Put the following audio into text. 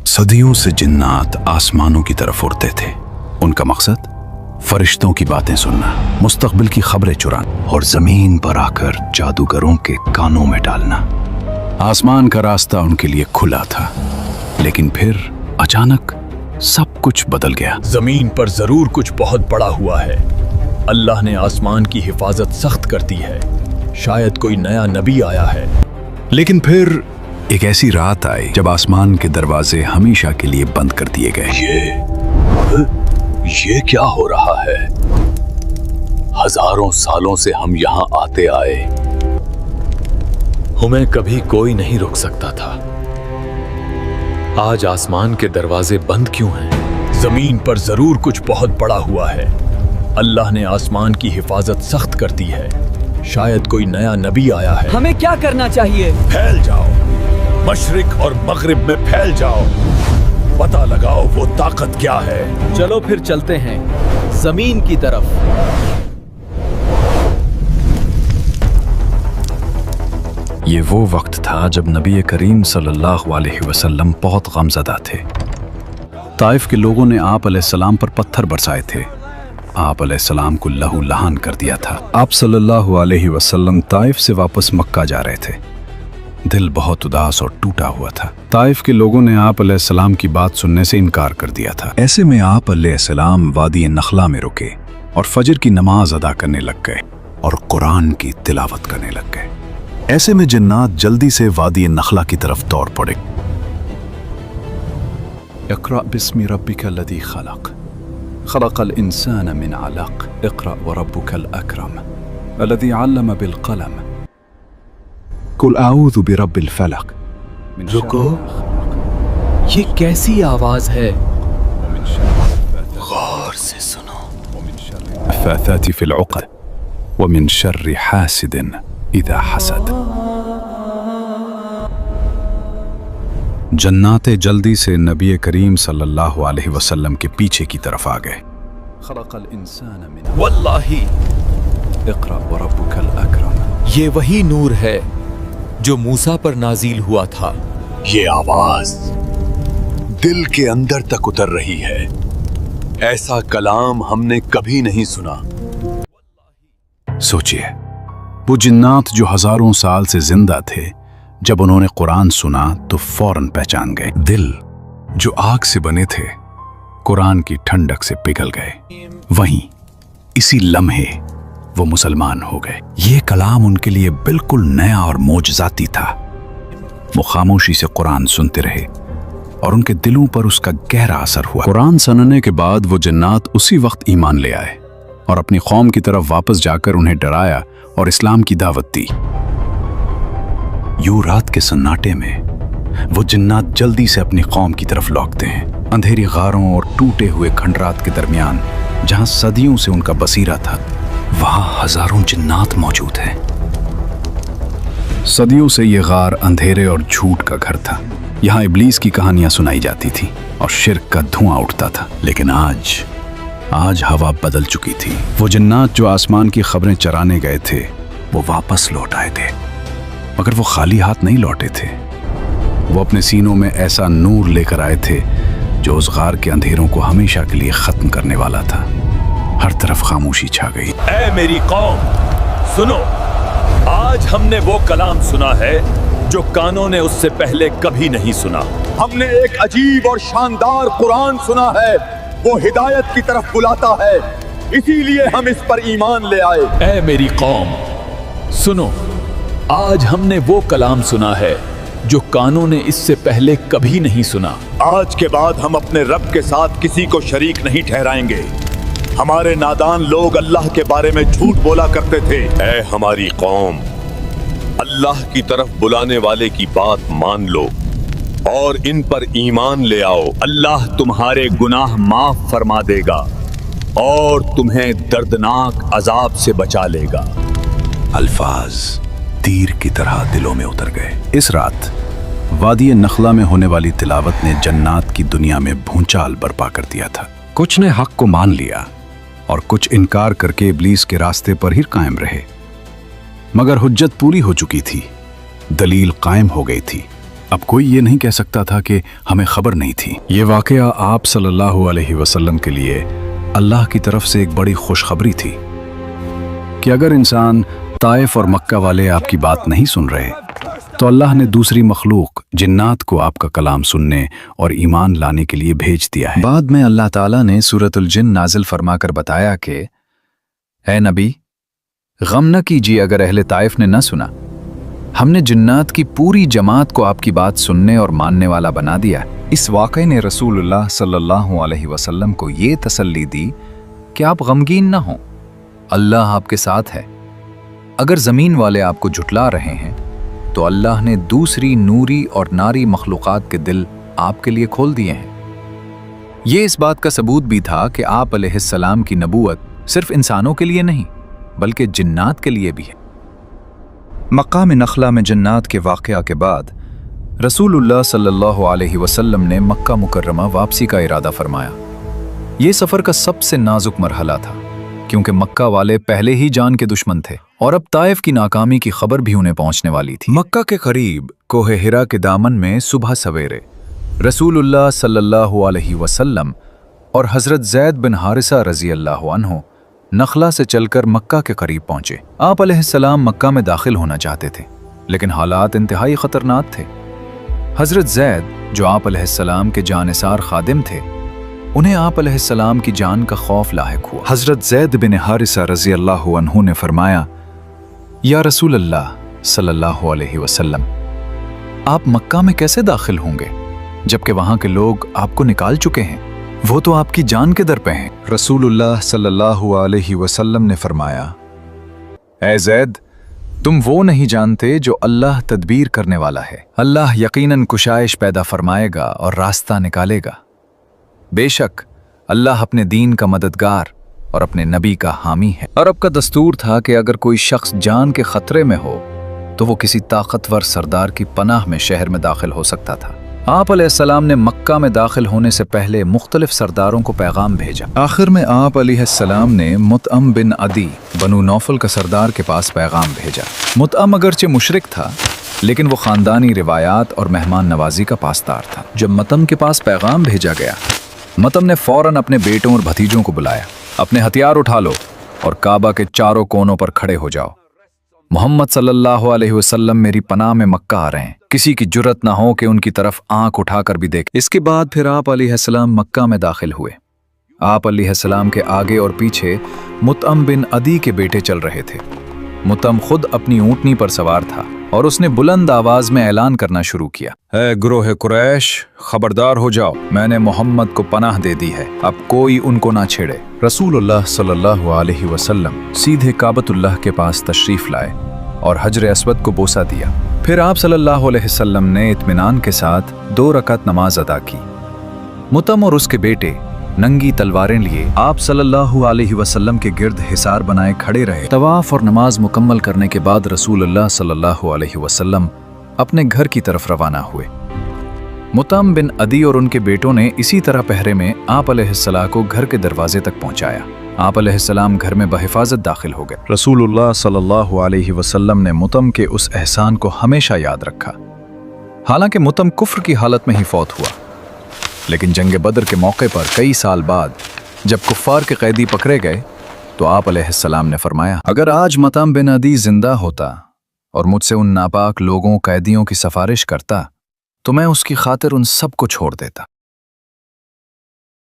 सदियों से जिन्नात आसमानों की तरफ उड़ते थे। उनका मकसद फरिश्तों की बातें सुनना, मुस्तकबिल की खबरें चुराना और जमीन पर आकर जादूगरों के कानों में डालना। आसमान का रास्ता उनके लिए खुला था, लेकिन फिर अचानक सब कुछ बदल गया। जमीन पर जरूर कुछ बहुत बड़ा हुआ है। अल्लाह ने आसमान की हिफाजत सख्त कर दी है। शायद कोई नया नबी आया है। लेकिन फिर एक ऐसी रात आई जब आसमान के दरवाजे हमेशा के लिए बंद कर दिए गए। ये क्या हो रहा है? हजारों सालों से हम यहाँ आते आए। हमें कभी कोई नहीं रोक सकता था। आज आसमान के दरवाजे बंद क्यों हैं? जमीन पर जरूर कुछ बहुत बड़ा हुआ है। अल्लाह ने आसमान की हिफाजत सख्त कर दी है। शायद कोई नया नबी आया है। हमें क्या करना चाहिए? फैल जाओ, मशरिक और मगरिब में फैल जाओ। पता लगाओ वो ताकत क्या है। चलो फिर चलते हैं जमीन की तरफ। ये वो वक्त था जब नबी करीम सल्लल्लाहु अलैहि वसल्लम बहुत गमज़दा थे। ताइफ के लोगों ने आप अलैहिस्सलाम पर पत्थर बरसाए थे। आप अलैहिस्सलाम को लहू लहान कर दिया था। आप सल्लल्लाहु अलैहि वसल्लम ताइफ से वापस मक्का जा रहे थे। दिल बहुत उदास और टूटा हुआ था। ताइफ के लोगों ने आप अलैहिस्सलाम की बात सुनने से इनकार कर दिया था। ऐसे में आप अलैहिस्सलाम वादी नखला में रुके और फजर की नमाज अदा करने लग गए और कुरान की तिलावत करने लग गए। ऐसे में जिन्नात जल्दी से वादी नखला की तरफ दौड़ पड़े। इक़रा बिस्मि रब्बिकल लज़ी खलक़, खलक़ल इंसान मिन अलक़, इक़रा व रब्बुकल अकरम, अल्लज़ी अल्लम बिल क़लम, कुल आऊज़ु बिरब्बिल फ़लक़। रुको, ये कैसी आवाज है? गौर से सुनो। फ़ाथाति फ़िल उक़द व मिन शर्रि हासिदिन इज़ा हसद। जन्नाते जल्दी से नबी करीम सल्लल्लाहु अलैहि वसल्लम के पीछे की तरफ आ गए। खलक़ल इंसान मिन वल्लाही इक़रा व रब्बुकल अकरम। ये वही नूर है जो मूसा पर नाजिल हुआ था। ये आवाज दिल के अंदर तक उतर रही है। ऐसा कलाम हमने कभी नहीं सुना। सोचिए, वो जिन्नात जो हजारों साल से जिंदा थे, जब उन्होंने कुरान सुना तो फौरन पहचान गए। दिल जो आग से बने थे कुरान की ठंडक से पिघल गए। वहीं इसी लम्हे वो मुसलमान हो गए। ये कलाम उनके लिए बिल्कुल नया और मोजज़ाती था। वो खामोशी से कुरान सुनते रहे और उनके दिलों पर उसका गहरा असर हुआ। कुरान सुनने के बाद वो जिन्नात उसी वक्त ईमान ले आए और अपनी कौम की तरफ वापस जाकर उन्हें डराया और इस्लाम की दावत दी। यूं रात के सन्नाटे में वो जिन्नात जल्दी से अपनी कौम की तरफ लौटते हैं। अंधेरी गारों और टूटे हुए खंडरात के दरमियान जहां सदियों से उनका बसीरा था, वहां हजारों जिन्नात मौजूद हैं। सदियों से ये गार अंधेरे और झूठ का घर था। यहाँ इब्लीस की कहानियां सुनाई जाती थी और शिर्क का धुआं उठता था। लेकिन आज हवा बदल चुकी थी। वो जिन्नात जो आसमान की खबरें चराने गए थे, वो वापस लौट आए थे। मगर वो खाली हाथ नहीं लौटे थे। वो अपने सीनों में ऐसा नूर लेकर आए थे जो उस गार के अंधेरों को हमेशा के लिए खत्म करने वाला था। हर तरफ खामोशी छा गई। ऐ मेरी कौम, सुनो, आज हमने वो कलाम सुना है जो कानों ने उससे पहले कभी नहीं सुना। हमने एक अजीब और शानदार कुरान सुना है। वो हिदायत की तरफ बुलाता है, इसीलिए हम इस पर ईमान ले आए। ऐ मेरी कौम, सुनो, आज हमने वो कलाम सुना है जो कानों ने इससे पहले कभी नहीं सुना। आज के बाद हम अपने रब के साथ किसी को शरीक नहीं ठहराएंगे। हमारे नादान लोग अल्लाह के बारे में झूठ बोला करते थे। ऐ हमारी कौम, अल्लाह की तरफ बुलाने वाले की बात मान लो और इन पर ईमान ले आओ। अल्लाह तुम्हारे गुनाह माफ फरमा देगा और तुम्हें दर्दनाक अजाब से बचा लेगा। अल्फाज तीर की तरह दिलों में उतर गए। इस रात वादी नखला में होने वाली तिलावत ने जन्नात की दुनिया में भूचाल बर्पा कर दिया था। कुछ ने हक को मान लिया और कुछ इनकार करके इब्लीस के रास्ते पर ही कायम रहे। मगर हुज्जत पूरी हो चुकी थी, दलील कायम हो गई थी अब कोई ये नहीं कह सकता था कि हमें खबर नहीं थी। ये वाकया आप सल्लल्लाहु अलैहि वसल्लम के लिए अल्लाह की तरफ से एक बड़ी खुशखबरी थी कि अगर इंसान ताइफ और मक्का वाले आपकी बात नहीं सुन रहे तो अल्लाह ने दूसरी मखलूक जिन्नात को आपका कलाम सुनने और ईमान लाने के लिए भेज दिया है। बाद में अल्लाह ताला ने सूरतुल जिन नाजिल फरमाकर बताया कि ऐ नबी, गम न कीजिए अगर अहले ताइफ ने न सुना। हमने जिन्नात की पूरी जमात को आपकी बात सुनने और मानने वाला बना दिया। इस वाक़े ने रसूलुल्लाह सल्लल्लाहु अलैहि वसल्लम को ये तसल्ली दी कि आप गमगीन न हों, अल्लाह आपके साथ है। अगर ज़मीन वाले आपको झुटला रहे हैं तो अल्लाह ने दूसरी नूरी और नारी मखलूक़ात के दिल आपके लिए खोल दिए हैं। ये इस बात का सबूत भी था कि आप अलैहिस्सलाम की नबूवत सिर्फ इंसानों के लिए नहीं बल्कि जिन्नात के लिए भी है। मकाम नखला में जिन्नात के वाक़या के बाद रसूलुल्लाह सल्लल्लाहु अलैहि वसल्लम ने मक्का मुकर्रमा वापसी का इरादा फरमाया। ये सफ़र का सबसे नाजुक मरहला था क्योंकि मक्का वाले पहले ही जान के दुश्मन थे और अब ताइफ की नाकामी की खबर भी उन्हें पहुंचने वाली थी। मक्का के करीब कोहे हिरा के दामन में सुबह सवेरे रसूलुल्लाह सल्लल्लाहु अलैहि वसल्लम और हज़रत ज़ैद बिन हारिसा रज़ी अल्लाह अन्हु नखला से चलकर मक्का के करीब पहुंचे। आप अलैहिस्सलाम मक्का में दाखिल होना चाहते थे लेकिन हालात इंतहाई ख़तरनाक थे। हज़रत ज़ैद जो आप अलैहिस्सलाम के जानिसार खादिम थे, उन्हें आप अलैहिस्सलाम की जान का खौफ लाहिक हुआ। हज़रत ज़ैद बिन हारिसा रज़ी अल्लाह अन्हु ने फरमाया, या रसूल अल्लाह सल्लल्लाहु अलैहि वसल्लम, आप मक्का में कैसे दाखिल होंगे जबकि वहाँ के लोग आपको निकाल चुके हैं? वो तो आपकी जान के दर पे हैं। रसूलुल्लाह सल्लल्लाहु अलैहि वसल्लम ने फरमाया, ऐ ज़ैद, तुम वो नहीं जानते जो अल्लाह तदबीर करने वाला है। अल्लाह यकीनन कुशाइश पैदा फरमाएगा और रास्ता निकालेगा। बेशक अल्लाह अपने दीन का मददगार और अपने नबी का हामी है। अरब का दस्तूर था कि अगर कोई शख्स जान के खतरे में हो तो वो किसी ताकतवर सरदार की पनाह में शहर में दाखिल हो सकता था। आप अलैहिस्सलाम ने मक्का में दाखिल होने से पहले मुख्तलिफ सरदारों को पैगाम भेजा। आखिर में आप अलैहिस्सलाम ने मुतअम बिन अदी बनु नौफल का सरदार के पास पैगाम भेजा। मुतअम अगरचे मुशरिक था लेकिन वो खानदानी रिवायात और मेहमान नवाजी का पासदार था। जब मुतअम के पास पैगाम भेजा गया, मुतअम ने फौरन अपने बेटों और भतीजों को बुलाया, अपने हथियार उठा लो और काबा के चारों कोनों पर खड़े हो जाओ। मोहम्मद सल्लल्लाहु अलैहि वसल्लम मेरी पनाह में मक्का आ रहे हैं, किसी की जुर्रत ना हो कि उनकी तरफ आंख उठाकर भी देखे। इसके बाद फिर आप अलैहिस्सलाम मक्का में दाखिल हुए। आप अलैहिस्सलाम के आगे और पीछे मुतअम बिन अदी के बेटे चल रहे थे। मुतअम खुद अपनी ऊंटनी पर सवार था और उसने बुलंद आवाज में ऐलान करना शुरू किया, है गुरोह कुरैश, खबरदार हो जाओ, मैंने मोहम्मद को पनाह दे दी है, अब कोई उनको ना छेड़े। रसूलुल्लाह सल्लल्लाहु अलैहि वसल्लम सीधे काबतुल्लाह के पास तशरीफ लाए और हजर अस्वद को बोसा दिया। फिर आप सल्लल्लाहु अलैहि वसल्लम ने इत्मीनान के साथ 2 रकात नमाज अदा की। मुतअम और उसके बेटे नंगी तलवारें लिए आप सल्लल्लाहु अलैहि वसल्लम के गिर्द हिसार बनाए खड़े रहे। तवाफ और नमाज मुकम्मल करने के बाद रसूलुल्लाह सल्लल्लाहु अलैहि वसल्लम अपने घर की तरफ रवाना हुए। मुतअम बिन अदी और उनके बेटों ने इसी तरह पहरे में आप अलैहिस्सलाम को घर के दरवाजे तक पहुंचाया। आप अलैहिस्सलाम घर में बहिफाजत दाखिल हो गए। रसूलुल्लाह सल्लल्लाहु अलैहि वसल्लम ने मुतअम के उस एहसान को हमेशा याद रखा। हालांकि मुतअम कुफ्र की हालत में ही फौत हुआ, लेकिन जंग बदर के मौके पर कई साल बाद जब कुफ्फार के कैदी पकड़े गए तो आप अलैहिस्सलाम ने फरमाया, अगर आज मुतअम बिन अदी जिंदा होता और मुझसे उन नापाक लोगों कैदियों की सिफारिश करता तो मैं उसकी खातिर उन सब को छोड़ देता।